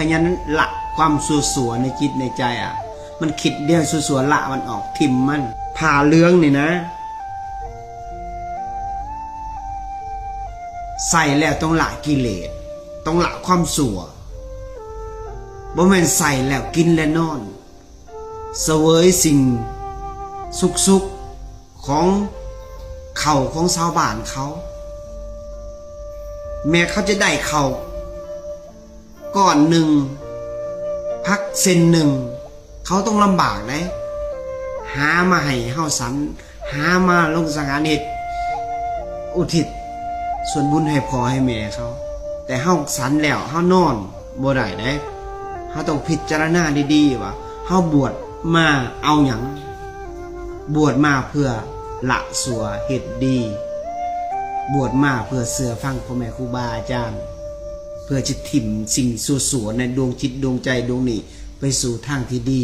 พยันละความสัวในจิตในใจมันคิดเดียวสัวละมันออกทิมมันผ่าเลื้องนี่นะใส่แล้วต้องละกิเลสต้องละความสัวบ่แม่นใส่แล้วกินและนอนเสวยสิ่งสุขของเขาของชาวบ้านเขาแม้เขาจะได้เขาก้อนหนึ่งพักเซนหนึ่งเขาต้องลำบากเลยหามาให้เฮาสันหามาลงสังหารเหตุอุทิศส่วนบุญให้พ่อให้แม่เขาแต่เฮาสันแล้วเฮานอนบ่ได้เด้เฮาต้องพิจารณาดีๆว่าเฮาบวชมาเอาหยังบวชมาเพื่อละสัวเฮ็ดดีบวชมาเพื่อเสื่อฟังพ่อแม่ครูบาอาจารย์เพื่อจะถิ่มสิ่งสัวๆในดวงจิตดวงใจดวงนี้ไปสู่ทางที่ดี